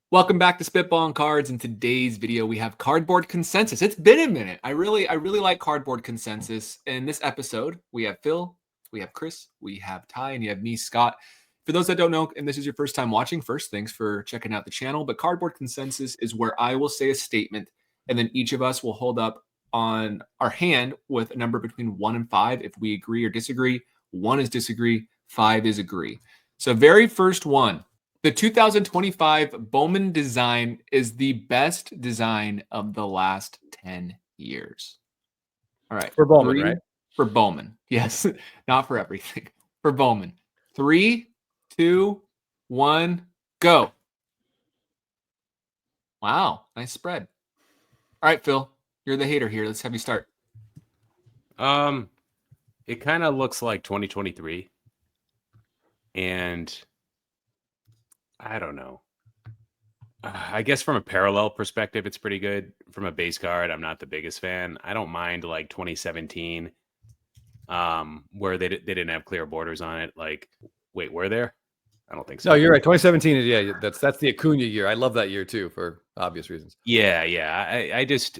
Welcome back to Spitballin Cards. In today's video, we have Cardboard Consensus. It's been a minute. I really like Cardboard Consensus. In this episode, we have Phil, we have Chris, we have Ty, and you have me, Scott. For those that don't know, and this is your first time watching, first, thanks for checking out the channel. But Cardboard Consensus is where I will say a statement, and then each of us will hold up on our hand with a number between 1 and 5 if we agree or disagree. 1 is disagree, 5 is agree. So very first one. The 2025 Bowman design is the best design of the last 10 years. All right. For Bowman, right? For Bowman. Yes. Not for everything. For Bowman. 3, 2, 1, go. Wow. Nice spread. All right, Phil. You're the hater here. Let's have you start. It kind of looks like 2023. And I don't know. I guess from a parallel perspective, it's pretty good. From a base card, I'm not the biggest fan. I don't mind like 2017, where they didn't have clear borders on it. Like, wait, were there? I don't think so. No, you're right. 2017 is that's the Acuna year. I love that year too for obvious reasons. Yeah. I just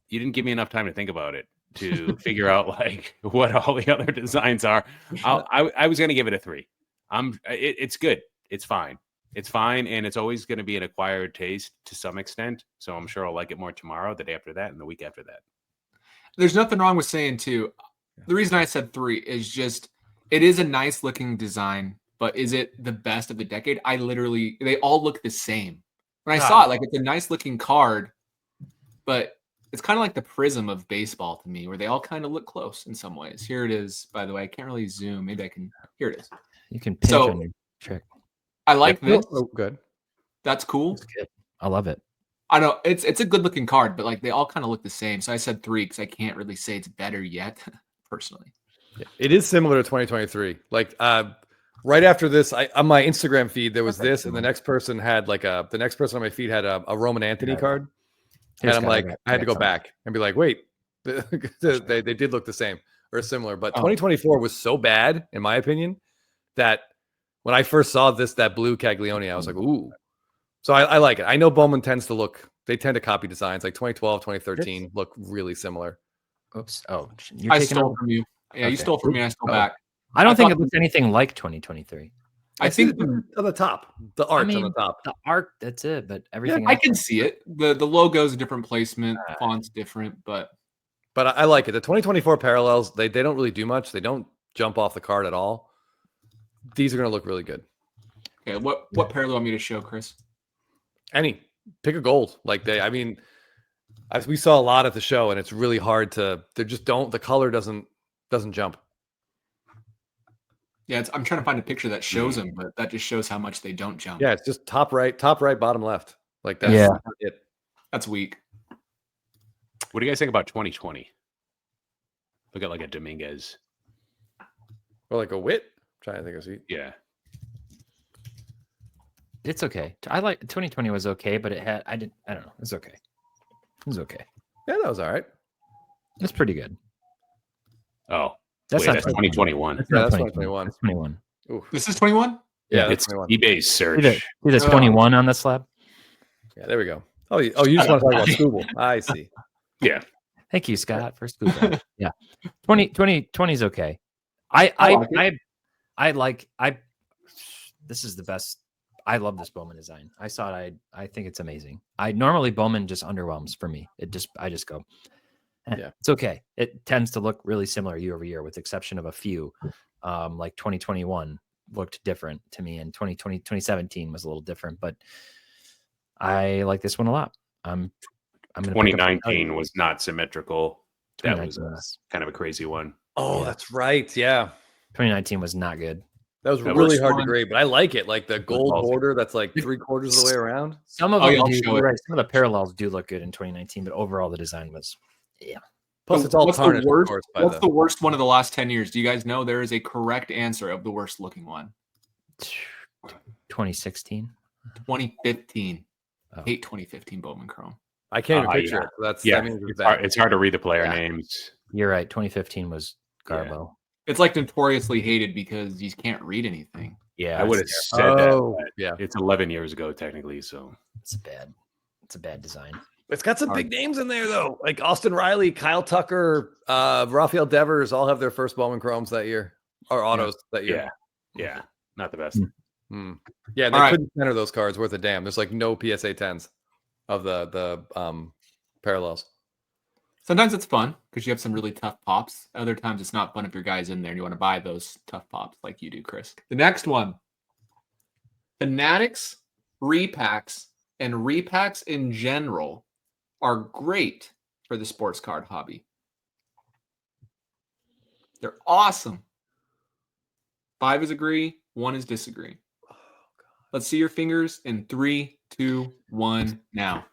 you didn't give me enough time to think about it to figure out like what all the other designs are. I was gonna give it a 3. It's good. It's fine. It's fine, and it's always going to be an acquired taste to some extent. So I'm sure I'll like it more tomorrow, the day after that, and the week after that. There's nothing wrong with saying 2. The reason I said 3 is just it is a nice looking design, but is it the best of the decade? They all look the same. When I saw it, like it's a nice looking card, but it's kind of like the prism of baseball to me, where they all kind of look close in some ways. Here it is, by the way. I can't really zoom. Maybe I can. Here it is. You can pinch on your trick. I like this. Oh, good. That's cool. That's good. I love it. I know it's a good looking card, but like they all kind of look the same. So I said 3 because I can't really say it's better yet, personally. Yeah, it is similar to 2023. Like right after this, on my Instagram feed there was this, and the next person had the next person on my feed had a Roman Anthony card, and I'm like, I had to go back and be like, wait, they did look the same or similar, but 2024 was so bad in my opinion that. When I first saw that blue Caglione, I was like, ooh. So I like it. I know Bowman tend to copy designs like 2012, 2013 look really similar. Oops. Oh, I stole from you. Yeah, okay. You stole from me. I stole back. I don't think it looks anything like 2023. I think on the top, the art on the top. The art, that's it. But everything I can see it. The logo's a different placement, font's different, but I like it. The 2024 parallels, they don't really do much. They don't jump off the card at all. These are going to look really good. Okay, what parallel do you want me to show, Chris? Any. Pick a gold. We saw a lot at the show, and it's really hard to. The color doesn't jump. Yeah, I'm trying to find a picture that shows them, but that just shows how much they don't jump. Yeah, it's just top right, bottom left. Like that's it. That's weak. What do you guys think about 2020? Look at like a Dominguez. Or like a Witt. Trying to think of it. Yeah. It's okay. I like 2020 was okay, but I don't know. It's okay. It was okay. Yeah, that was all right. It's pretty good. Oh, that's 2021. That's 2021. That's 21. Ooh. This is 21? Yeah, it's 21. eBay's search. See there's 21 on the slab? Yeah, there we go. Oh, you just want to talk about Scooble. I see. Yeah. Thank you, Scott, for Scooble. Yeah. 2020 is okay. This is the best. I love this Bowman design. I saw it. I think it's amazing. Normally Bowman just underwhelms for me. I just go, yeah, it's okay. It tends to look really similar year over year with the exception of a few, like 2021 looked different to me and 2017 was a little different, but I like this one a lot. I'm 2019 was not symmetrical. That was kind of a crazy one. Oh, yeah. That's right. Yeah. 2019 was not good. That was really hard to grade, but I like it. Like the gold border that's like 3/4 of the way around. Some of them right. Some of the parallels do look good in 2019, but overall the design was Plus it's all what's tarnished. What's the worst one of the last 10 years? Do you guys know there is a correct answer of the worst looking one? 2016. 2015. Hate 2015 Bowman Chrome. I can't even picture it. So that's it's hard to read the player names. You're right. 2015 was Garbo. Yeah. It's like notoriously hated because you can't read anything. Yeah, I would have said that. Yeah, it's 11 years ago technically. So It's a bad design. It's got some big names in there though, like Austin Riley, Kyle Tucker, Rafael Devers all have their first Bowman Chromes that year, or autos that year. Yeah, not the best. Yeah, they couldn't center those cards worth a damn. There's like no PSA 10s of the parallels. Sometimes it's fun because you have some really tough pops. Other times it's not fun if your guy's in there and you want to buy those tough pops like you do, Chris. The next one, Fanatics, repacks, and repacks in general are great for the sports card hobby. They're awesome. 5 is agree, 1 is disagree. Let's see your fingers in 3, 2, 1 now.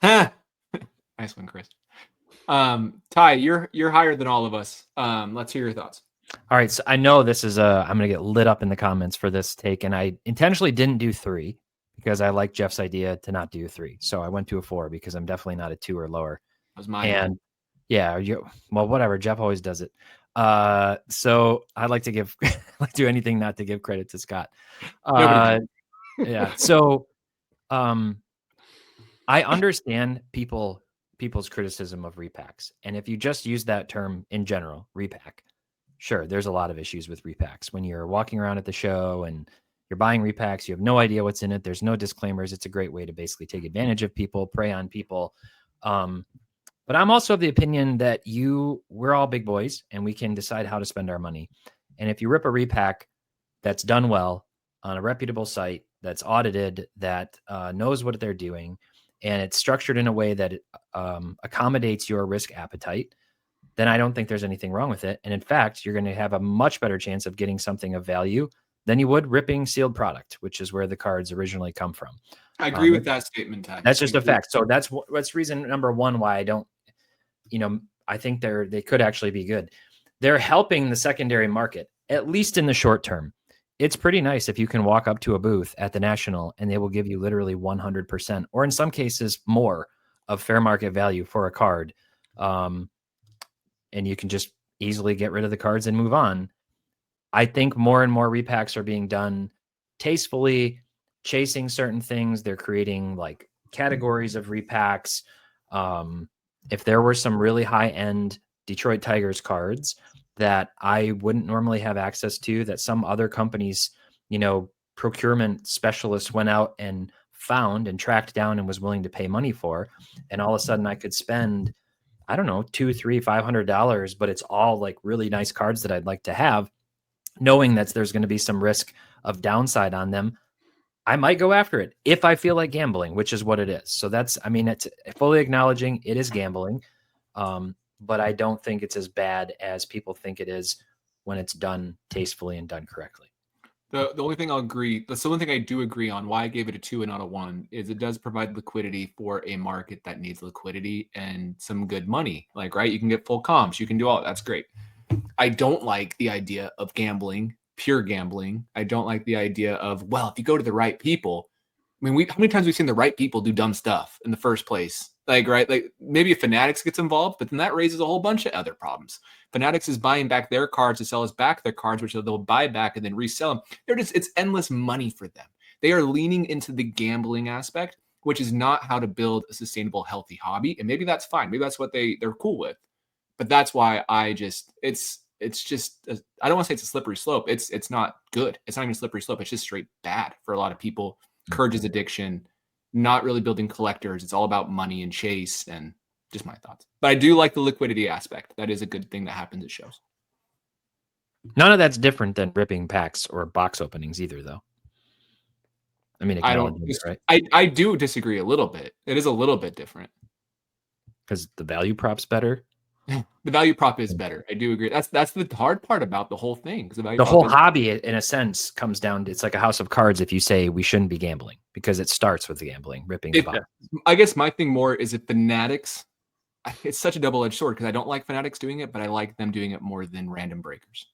Ha! Nice one, Chris. Ty, you're higher than all of us. Let's hear your thoughts. All right, so I know this is I'm going to get lit up in the comments for this take, and I intentionally didn't do 3 because I like Jeff's idea to not do 3. So I went to a 4 because I'm definitely not a 2 or lower. That was mine. And yeah, well, whatever. Jeff always does it. So I'd like to give like do anything not to give credit to Scott. Yeah. So I understand people's criticism of repacks. And if you just use that term in general, repack, sure, there's a lot of issues with repacks. When you're walking around at the show and you're buying repacks, you have no idea what's in it. There's no disclaimers. It's a great way to basically take advantage of people, prey on people. But I'm also of the opinion that we're all big boys and we can decide how to spend our money. And if you rip a repack that's done well on a reputable site, that's audited, that knows what they're doing, and it's structured in a way that it, accommodates your risk appetite, then I don't think there's anything wrong with it. And in fact, you're going to have a much better chance of getting something of value than you would ripping sealed product, which is where the cards originally come from. I agree with that statement, Ty. That's just a fact. So that's reason number one why I don't, I think they could actually be good. They're helping the secondary market, at least in the short term. It's pretty nice if you can walk up to a booth at the National and they will give you literally 100%, or in some cases more, of fair market value for a card. And you can just easily get rid of the cards and move on. I think more and more repacks are being done tastefully, chasing certain things. They're creating like categories of repacks. If there were some really high-end Detroit Tigers cards that I wouldn't normally have access to, that some other companies, procurement specialists went out and found and tracked down and was willing to pay money for, and all of a sudden I could spend, I don't know, $200, $300, $500, but it's all like really nice cards that I'd like to have, knowing that there's going to be some risk of downside on them. I might go after it if I feel like gambling, which is what it is. So it's fully acknowledging it is gambling. But I don't think it's as bad as people think it is when it's done tastefully and done correctly. The only thing that's the only thing I do agree on why I gave it a 2 and not a 1 is it does provide liquidity for a market that needs liquidity and some good money. Like, right, you can get full comps, you can do all that's great. I don't like the idea of gambling, pure gambling. I don't like the idea of, well, if you go to the right people, how many times we've seen the right people do dumb stuff in the first place? Like, right, like maybe if Fanatics gets involved, but then that raises a whole bunch of other problems. Fanatics is buying back their cards to sell us back their cards, which they'll buy back and then resell them. It's endless money for them. They are leaning into the gambling aspect, which is not how to build a sustainable, healthy hobby. And maybe that's fine. Maybe that's what they're cool with. But that's why I don't want to say it's a slippery slope. It's not good. It's not even a slippery slope. It's just straight bad for a lot of people. Encourages addiction, not really building collectors. It's all about money and chase, and just my thoughts. But I do like the liquidity aspect. That is a good thing that happens at shows. None of that's different than ripping packs or box openings either, though. I mean, right? I do disagree a little bit. It is a little bit different because the value prop's better. The value prop is better. I do agree. That's the hard part about the whole thing. Because the whole hobby, in a sense, comes down to, it's like a house of cards if you say we shouldn't be gambling, because it starts with the gambling, ripping the box. I guess my thing more is if Fanatics, it's such a double-edged sword because I don't like Fanatics doing it, but I like them doing it more than random breakers.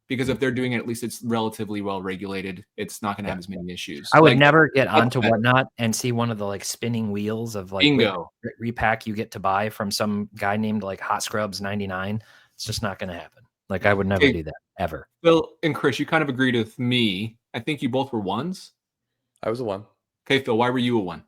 Because if they're doing it, at least it's relatively well regulated. It's not going to have as many issues. I would never get onto Whatnot and see one of the like spinning wheels of like repack you get to buy from some guy named like Hot Scrubs 99. It's just not going to happen. Like I would never do that ever. Phil and Chris, you kind of agreed with me. I think you both were 1s. I was a 1. Okay, Phil, why were you a 1?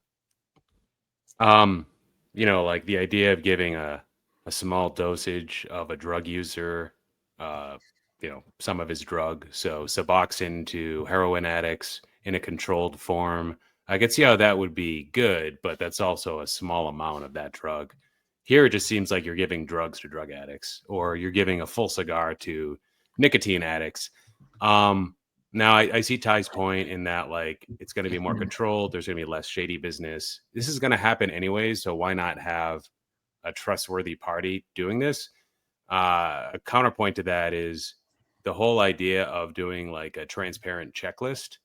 You know, like the idea of giving a small dosage of a drug user, you know, some of his drug. So Suboxone to heroin addicts in a controlled form. I could see how that would be good, but that's also a small amount of that drug. Here, it just seems like you're giving drugs to drug addicts, or you're giving a full cigar to nicotine addicts. Now I see Ty's point in that, like, it's going to be more controlled. There's going to be less shady business. This is going to happen anyways. So why not have a trustworthy party doing this? A counterpoint to that is the whole idea of doing like a transparent checklist,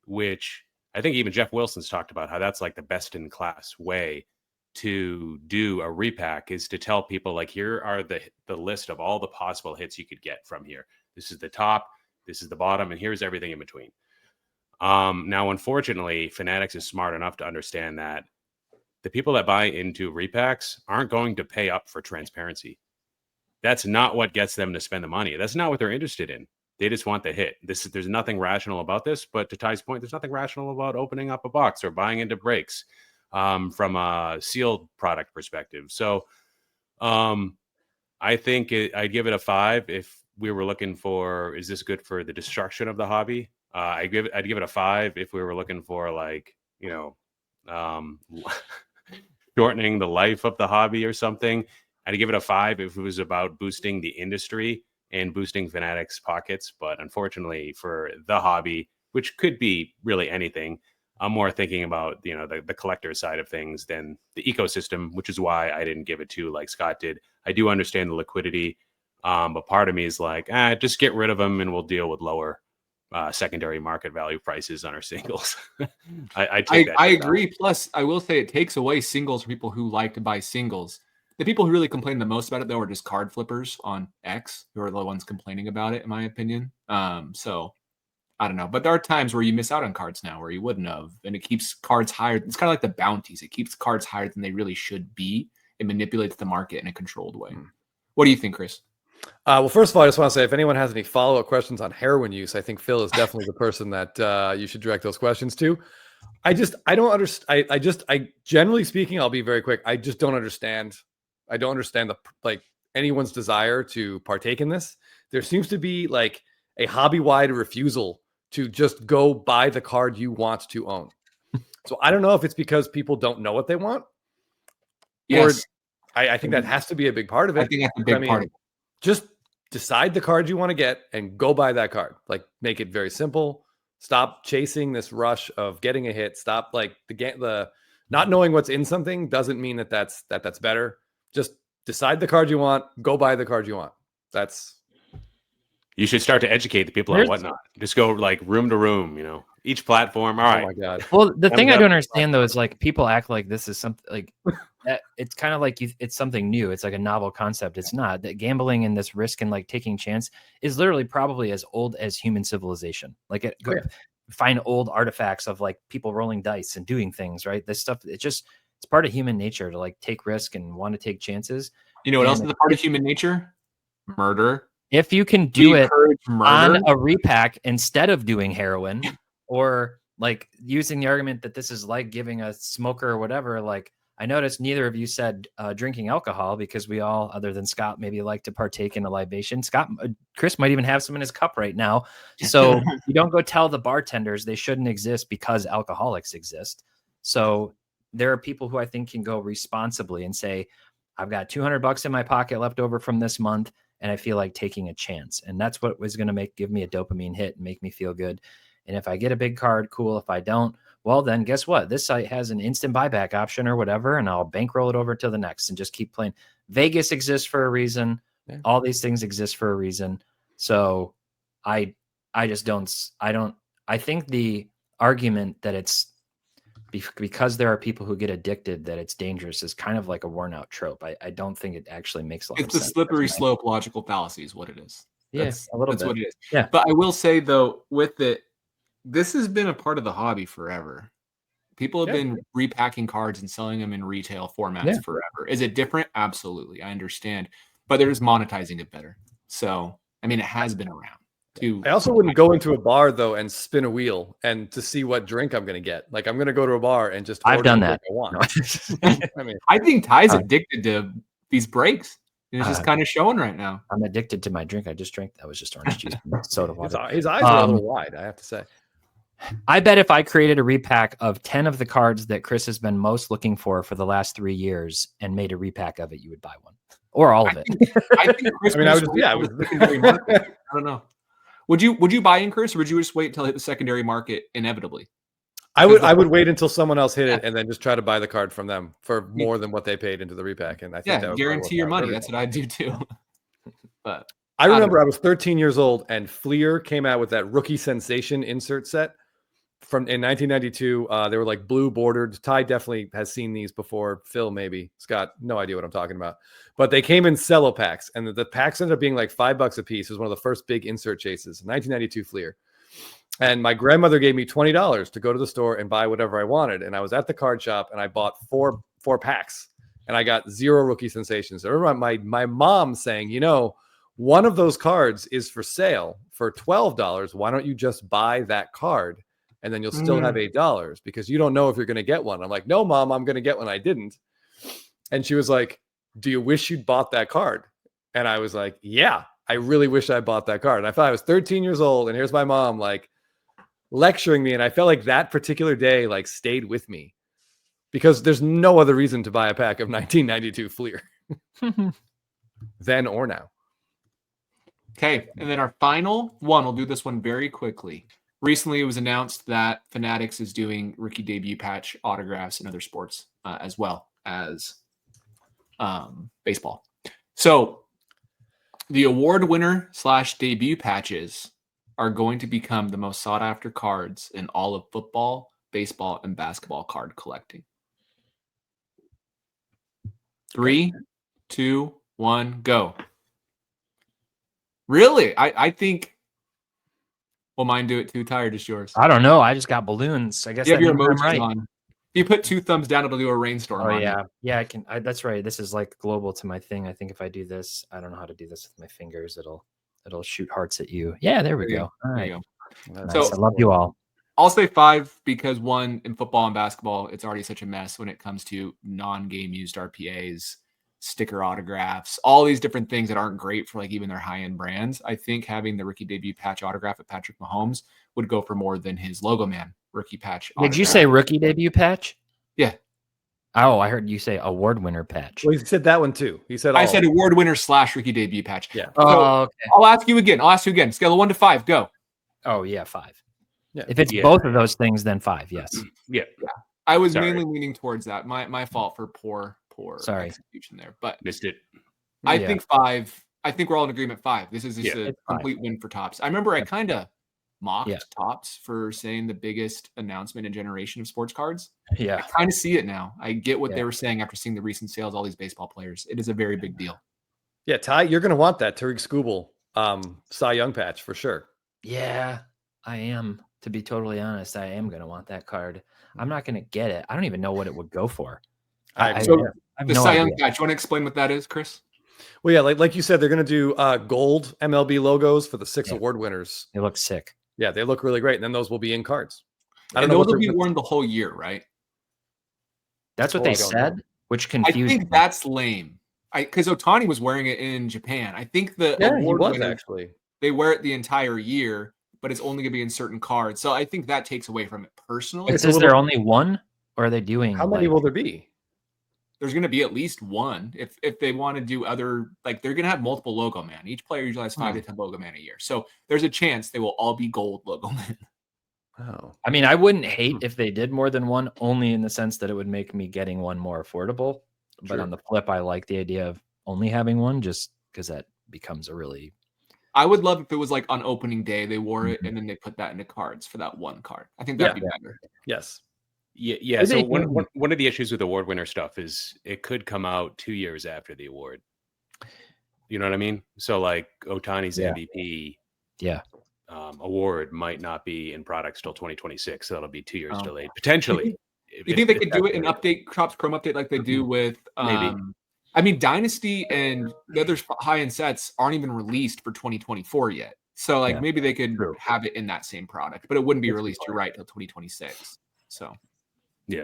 which I think even Jeff Wilson's talked about how that's like the best in class way to do a repack, is to tell people, like, here are the list of all the possible hits you could get from here. This is the top, this is the bottom, and here's everything in between. Now, unfortunately, Fanatics is smart enough to understand that the people that buy into repacks aren't going to pay up for transparency. That's not what gets them to spend the money. That's not what they're interested in. They just want the hit. There's nothing rational about this, but to Ty's point, there's nothing rational about opening up a box or buying into breaks from a sealed product perspective. So I think I'd give it a 5 if we were looking for, is this good for the destruction of the hobby? I'd give it a 5 if we were looking for, like, you know, shortening the life of the hobby or something. I'd give it a 5 if it was about boosting the industry and boosting Fanatics' pockets. But unfortunately for the hobby, which could be really anything, I'm more thinking about, you know, the collector side of things than the ecosystem, which is why I didn't give it 2 like Scott did. I do understand the liquidity, but part of me is like, just get rid of them and we'll deal with lower secondary market value prices on our singles. I agree. Plus, I will say it takes away singles for people who like to buy singles. The people who really complain the most about it, though, are just card flippers on X, who are the ones complaining about it, in my opinion. So I don't know. But there are times where you miss out on cards now where you wouldn't have. And it keeps cards higher. It's kind of like the bounties. It keeps cards higher than they really should be. It manipulates the market in a controlled way. What do you think, Chris? Well, first of all, I just want to say, if anyone has any follow-up questions on heroin use, I think Phil is definitely the person that you should direct those questions to. I don't understand. I generally speaking, I'll be very quick. I just don't understand. I don't understand anyone's desire to partake in this. There seems to be like a hobby-wide refusal to just go buy the card you want to own. So I don't know if it's because people don't know what they want. Yes. Or I think that has to be a big part of it. I think that's a big part of it. Just decide the card you want to get and go buy that card. Like, make it very simple. Stop chasing this rush of getting a hit. Stop, like, the not knowing what's in something doesn't mean that's better. Just decide the card you want. Go buy the card you want. You should start to educate the people on whatnot. Just go like room to room, you know, each platform. All right. Oh my God. Well, the thing I don't understand though is, like, people act like this is something like it's kind of like it's something new. It's like a novel concept. It's not. That gambling and this risk and like taking chance is literally probably as old as human civilization. Like, find old artifacts of like people rolling dice and doing things, right? This stuff, it's part of human nature to like take risk and want to take chances. You know what else is a part of human nature? Murder. If you can do it on a repack instead of doing heroin, or like using the argument that this is like giving a smoker or whatever, like, I noticed neither of you said drinking alcohol, because we all, other than Scott, maybe like to partake in a libation. Chris might even have some in his cup right now. So you don't go tell the bartenders they shouldn't exist because alcoholics exist. So there are people who I think can go responsibly and say, I've got $200 in my pocket left over from this month, and I feel like taking a chance. And that's what was going to give me a dopamine hit and make me feel good. And if I get a big card, cool. If I don't, well, then guess what? This site has an instant buyback option or whatever, and I'll bankroll it over to the next and just keep playing. Vegas exists for a reason. Yeah. All these things exist for a reason. So I think the argument that it's because there are people who get addicted that it's dangerous is kind of like a worn out trope. I don't think it actually makes a lot of sense. It's a slippery slope logical fallacy is what it is. Yes, yeah, that's what it is. Yeah. But I will say though, with it, this has been a part of the hobby forever. People have been repacking cards and selling them in retail formats forever. Is it different? Absolutely. I understand. But they're just monetizing it better. So, I mean, it has been around. I also wouldn't go into a bar though and spin a wheel and to see what drink I'm going to get. Like I'm going to go to a bar and just I've order done the that. drink I want. No. I mean, I think Ty's addicted to these breaks. And it's just kind of showing right now. I'm addicted to my drink. I just drank. That was just orange juice and soda water. his eyes are a little wide, I have to say. I bet if I created a repack of 10 of the cards that Chris has been most looking for the last 3 years and made a repack of it, you would buy one or all of it. I think Chris. I mean, I was secondary market. I don't know. Would you buy in, Chris, or would you just wait until it hit the secondary market inevitably? I would wait until someone else hit it and then just try to buy the card from them for more than what they paid into the repack. And I think that would guarantee your money. That's what I do too. But I remember I was 13 years old and Fleer came out with that rookie sensation insert set in 1992. They were like blue bordered. Ty definitely has seen these before. Phil, maybe. Scott, no idea what I'm talking about. But they came in cello packs, and the packs ended up being like $5 a piece. It was one of the first big insert chases. 1992 Fleer. And my grandmother gave me $20 to go to the store and buy whatever I wanted. And I was at the card shop and I bought four packs and I got 0 rookie sensations. I remember my mom saying, you know, one of those cards is for sale for $12. Why don't you just buy that card? And then you'll still have $8 because you don't know if you're going to get one. I'm like, no, Mom, I'm going to get one. I didn't. And she was like, do you wish you'd bought that card? And I was like, yeah, I really wish I bought that card. And I thought I was 13 years old. And here's my mom like lecturing me. And I felt like that particular day like stayed with me because there's no other reason to buy a pack of 1992 Fleer then or now. Okay. And then our final one, we'll do this one very quickly. Recently, it was announced that Fanatics is doing rookie debut patch autographs in other sports as well as baseball. So the award winner / debut patches are going to become the most sought after cards in all of football, baseball, and basketball card collecting. 3, 2, 1, go. Really? I think. Will mine do it too? Ty, or just yours? I don't know. I just got balloons. I guess you have your emojis emojis on. If you put 2 thumbs down, it'll do a rainstorm. Oh yeah, yeah. I can. That's right. This is like global to my thing. I think if I do this, I don't know how to do this with my fingers. It'll shoot hearts at you. Yeah, there we go. All right. Nice. So I love you all. I'll say 5 because 1 in football and basketball, it's already such a mess when it comes to non-game used RPAs, sticker autographs, all these different things that aren't great for like even their high-end brands. I think having the rookie debut patch autograph at Patrick Mahomes would go for more than his Logomen rookie patch autograph. Did you say rookie debut patch? Yeah. Oh, I heard you say award winner patch. Well, he said that one too. He said I said award winner / rookie debut patch. Yeah. So okay. I'll ask you again. Scale of 1 to 5. Go. Oh yeah, 5. Yeah. If it's both of those things, then 5. Yes. Yeah. I was mainly leaning towards that. My fault for poor execution there, but missed it. I think 5. I think we're all in agreement. 5. This is just a complete win for Topps. I remember I kind of mocked Topps for saying the biggest announcement in generation of sports cards. Yeah, I kind of see it now. I get what they were saying after seeing the recent sales. All these baseball players. It is a very big deal. Yeah, Ty, you're going to want that Tariq Skubal Cy Young patch for sure. Yeah, I am. To be totally honest, I am going to want that card. I'm not going to get it. I don't even know what it would go for. The Cy Young patch. You want to explain what that is, Chris? Well, yeah, like you said, they're going to do gold MLB logos for the 6 award winners. They look sick. Yeah, they look really great. And then those will be in cards. I don't know. Those will be worn the whole year, right? That's what they said, which confused me. I think that's lame. Because Ohtani was wearing it in Japan. I think the award winners, actually. They wear it the entire year, but it's only going to be in certain cards. So I think that takes away from it personally. Is there only one, or are they doing? How many will there be? There's going to be at least one. If they want to do other, like they're going to have multiple Logomen. Each player usually has 5 to 10 Logomen a year. So there's a chance they will all be gold Logomen. Oh. I mean, I wouldn't hate if they did more than one, only in the sense that it would make me getting one more affordable. But on the flip, I like the idea of only having one just because that becomes a really... I would love if it was like on opening day, they wore it and then they put that into cards for that one card. I think that'd be better. Yes. Yeah. So one of the issues with award winner stuff is it could come out 2 years after the award. You know what I mean? So like Ohtani's MVP award might not be in products till 2026. So that'll be 2 years delayed, potentially. You think they could do it in Topps Chrome update like they do with maybe? I mean, Dynasty and the other high-end sets aren't even released for 2024 yet. So like Yeah. maybe they could True. have it in that same product, but it wouldn't be That's released. smart. You're right till 2026. So Yeah.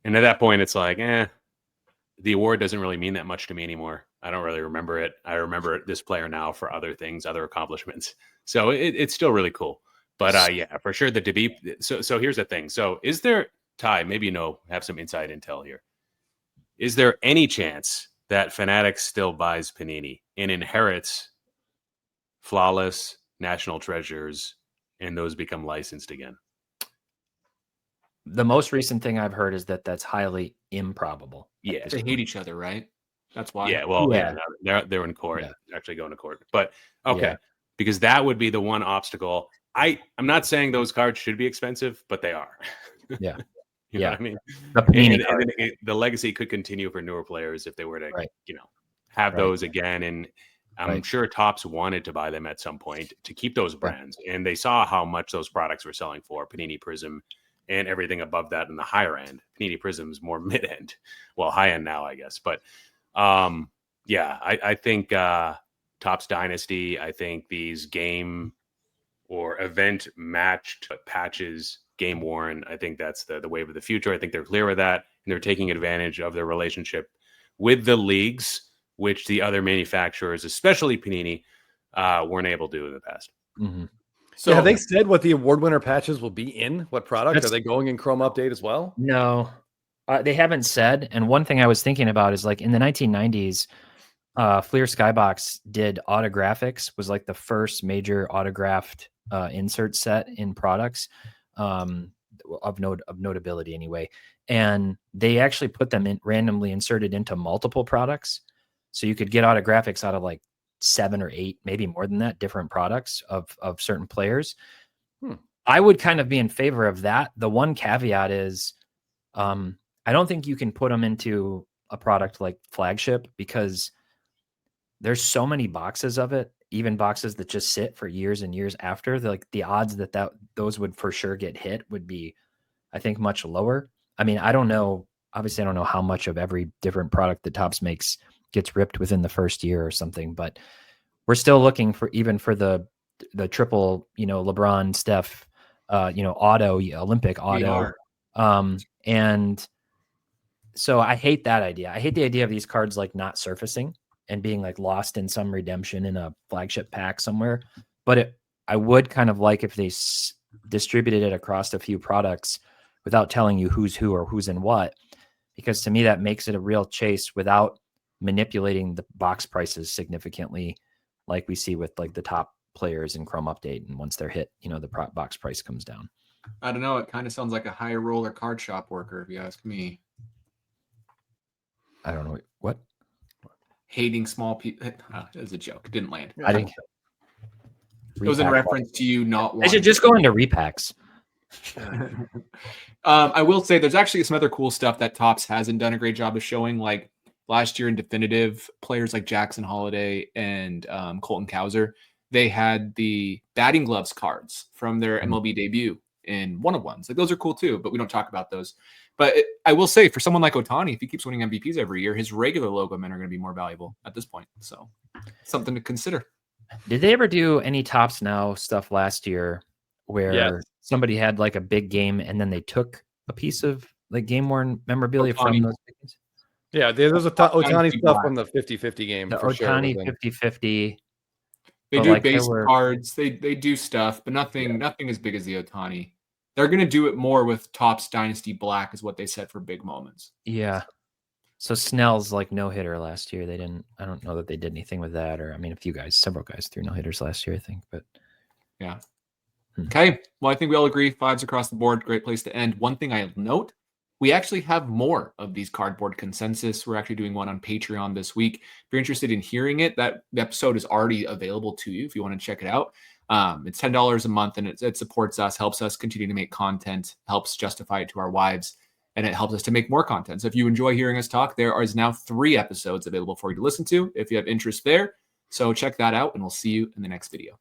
And at that point, it's like, the award doesn't really mean that much to me anymore. I don't really remember it. I remember this player now for other things, other accomplishments. So it's still really cool. But yeah, for sure, the Debib. So here's the thing. So is there, Ty, maybe have some inside intel here. Is there any chance that Fanatics still buys Panini and inherits Flawless, National Treasures, and those become licensed again? The most recent thing I've heard is that that's highly improbable. Yeah. they hate each other, right? That's why. Yeah, well, Yeah. they're in court, Yeah. actually going to court. But okay, Yeah. because that would be the one obstacle. I'm not saying those cards should be expensive, but they are. Yeah. You know what I mean? The Panini And card. then the legacy could continue for newer players if they were to, Right. have Right. those again. And I'm Right. sure Topps wanted to buy them at some point to keep those brands. And they saw how much those products were selling for, Panini Prism and everything above that in the higher end. Panini Prism's more mid-end. Well, high-end now, I guess. But yeah, I think Topps Dynasty, I think these game or event matched patches, game worn, I think that's the wave of the future. I think they're clear with that, and they're taking advantage of their relationship with the leagues, which the other manufacturers, especially Panini, weren't able to do in the past. Mm-hmm. So have they said what the award winner patches will be in? What product? That's- Are they going in Chrome Update as well? No, they haven't said. And one thing I was thinking about is like in the 1990s, Fleer Skybox did autographics, was like the first major autographed insert set in products of notability anyway. And they actually put them in randomly inserted into multiple products. So you could get autographics out of like 7 or 8, maybe more than that, different products of certain players. I would kind of be in favor of that. The one caveat is I don't think you can put them into a product like Flagship because there's so many boxes of it, even boxes that just sit for years and years after. Like the odds that those would for sure get hit would be, I think, much lower. I mean, I don't know. Obviously, I don't know how much of every different product that Topps makes gets ripped within the first year or something, but we're still looking for even for the triple, LeBron, Steph, auto, Olympic auto. And so I hate that idea. I hate the idea of these cards like not surfacing and being like lost in some redemption in a flagship pack somewhere. But I would kind of like if they distributed it across a few products without telling you who's who or who's in what, because to me that makes it a real chase without manipulating the box prices significantly, like we see with like the top players in Chrome Update. And once they're hit, the box price comes down. I don't know. It kind of sounds like a high roller card shop worker, if you ask me. I don't know what. Hating small people. It was a joke. It didn't land. I think it was in reference to you not wanting. I should just go into repacks. I will say there's actually some other cool stuff that Topps hasn't done a great job of showing. Like last year in Definitive, players like Jackson Holiday and Colton Cowser, they had the batting gloves cards from their MLB debut in one-of-ones. Like those are cool too, but we don't talk about those. But I will say for someone like Ohtani, if he keeps winning MVPs every year, his regular Logomen are going to be more valuable at this point. So something to consider. Did they ever do any Topps Now stuff last year where somebody had like a big game and then they took a piece of like game worn memorabilia from those games? Yeah, there's a Ohtani stuff from the 50-50 game. The for Ohtani sure 50-50. They do base cards. They do stuff, but nothing as big as the Ohtani. They're going to do it more with Topps Dynasty Black is what they said for big moments. Yeah. So Snell's like no hitter last year. I don't know that they did anything with that, or I mean, several guys threw no hitters last year, I think, but yeah. Okay. Well, I think we all agree 5s across the board. Great place to end. One thing I'll note, we actually have more of these cardboard consensus. We're actually doing one on Patreon this week. If you're interested in hearing it, that episode is already available to you if you want to check it out. It's $10 a month, and it supports us, helps us continue to make content, helps justify it to our wives, and it helps us to make more content. So if you enjoy hearing us talk, there is now 3 episodes available for you to listen to if you have interest there. So check that out, and we'll see you in the next video.